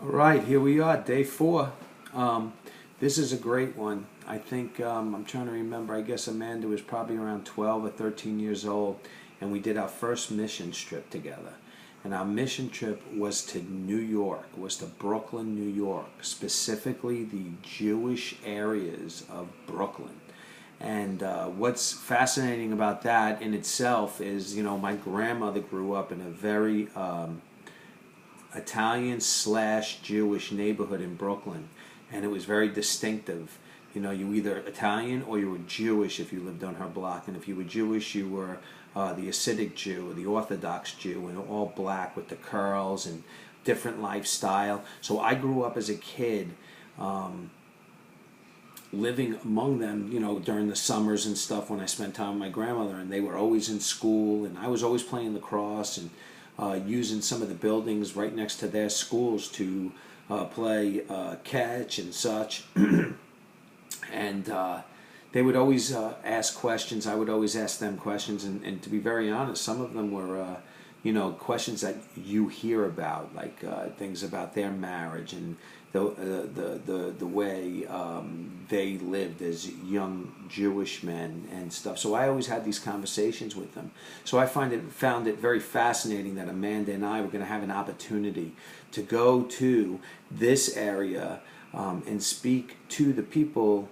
All right, here we are, day 4. This is a great one. I think I'm trying to remember. I guess Amanda was probably around 12 or 13 years old, and we did our first mission trip together. And our mission trip was to New York, was to Brooklyn, New York, specifically the Jewish areas of Brooklyn. And what's fascinating about that in itself is, my grandmother grew up in a very Italian slash Jewish neighborhood in Brooklyn, and it was very distinctive. You either Italian or you were Jewish if you lived on her block, and if you were Jewish, you were the Hasidic Jew or the Orthodox Jew, and all black with the curls and different lifestyle. So I grew up as a kid living among them, during the summers and stuff when I spent time with my grandmother, and they were always in school, and I was always playing lacrosse and using some of the buildings right next to their schools to play catch and such. And they would always ask questions. I would always ask them questions. And to be very honest, some of them were, questions that you hear about, like things about their marriage and the way they lived as young Jewish men and stuff. So I always had these conversations with them. So I found it very fascinating that Amanda and I were going to have an opportunity to go to this area and speak to the people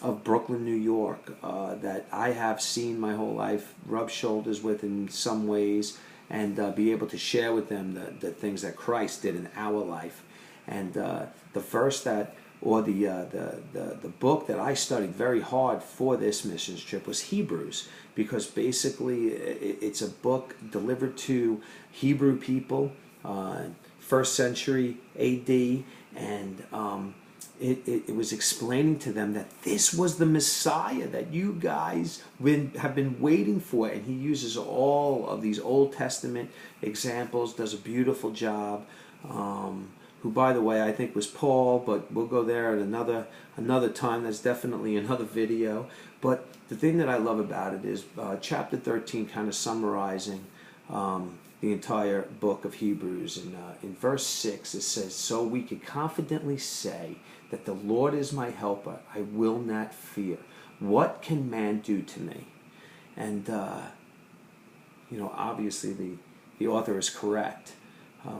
of Brooklyn, New York, that I have seen my whole life, rub shoulders with in some ways, and be able to share with them the things that Christ did in our life. And the verse that, or the book that I studied very hard for this missions trip was Hebrews, because basically it's a book delivered to Hebrew people, first century A.D., and it was explaining to them that this was the Messiah that you guys have been waiting for. And he uses all of these Old Testament examples, does a beautiful job, who, by the way, I think was Paul, but we'll go there at another time. That's definitely another video. But the thing that I love about it is chapter 13 kind of summarizing the entire book of Hebrews. And in verse 6 it says, "So we can confidently say that the Lord is my helper. I will not fear. What can man do to me?" And, obviously the author is correct.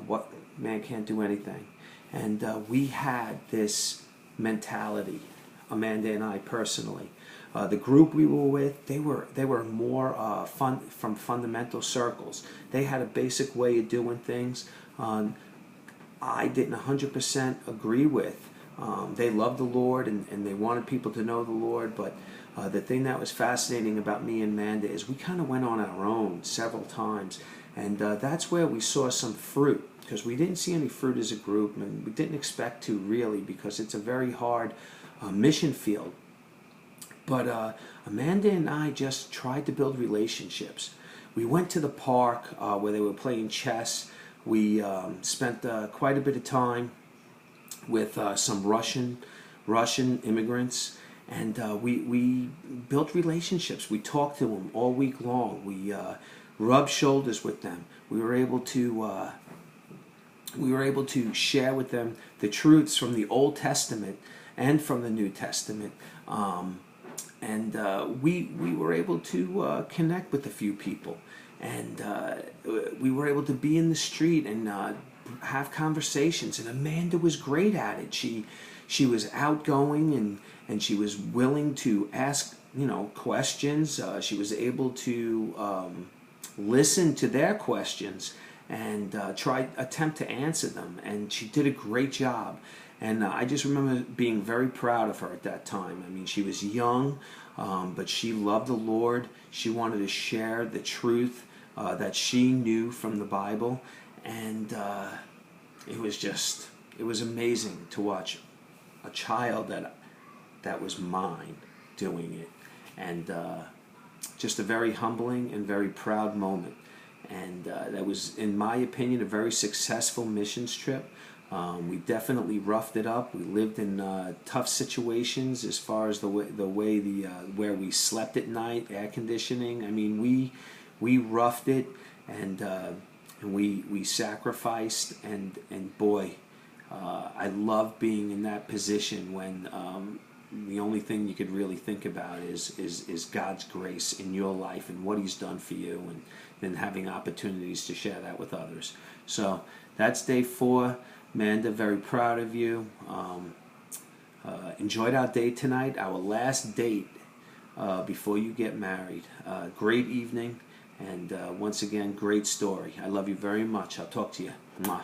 What man can't do anything. And we had this mentality, Amanda and I personally. The group we were with, they were more from fundamental circles. They had a basic way of doing things I didn't 100% agree with. They loved the Lord and they wanted people to know the Lord, but the thing that was fascinating about me and Amanda is we kind of went on our own several times, and that's where we saw some fruit, because we didn't see any fruit as a group, and we didn't expect to really, because it's a very hard mission field. But Amanda and I just tried to build relationships. We went to the park where they were playing chess. We spent quite a bit of time with some Russian immigrants, and we built relationships. We talked to them all week long. We rubbed shoulders with them. We were able to share with them the truths from the Old Testament and from the New Testament. And we were able to connect with a few people, and we were able to be in the street and have conversations. And Amanda was great at it. She was outgoing, and she was willing to ask questions. She was able to listen to their questions and attempt to answer them, and she did a great job. And I just remember being very proud of her at that time. I mean, she was young, but she loved the Lord. She wanted to share the truth that she knew from the Bible. And it was amazing to watch a child that was mine doing it. And just a very humbling and very proud moment. And that was, in my opinion, a very successful missions trip. We definitely roughed it up. We lived in tough situations as far as where we slept at night, air conditioning. I mean, we roughed it, and and we sacrificed, and boy, I love being in that position when the only thing you could really think about is God's grace in your life and what He's done for you, and then having opportunities to share that with others. So that's day 4. Amanda, very proud of you. Enjoyed our date tonight, our last date before you get married. Great evening, and once again, great story. I love you very much. I'll talk to you. Mwah.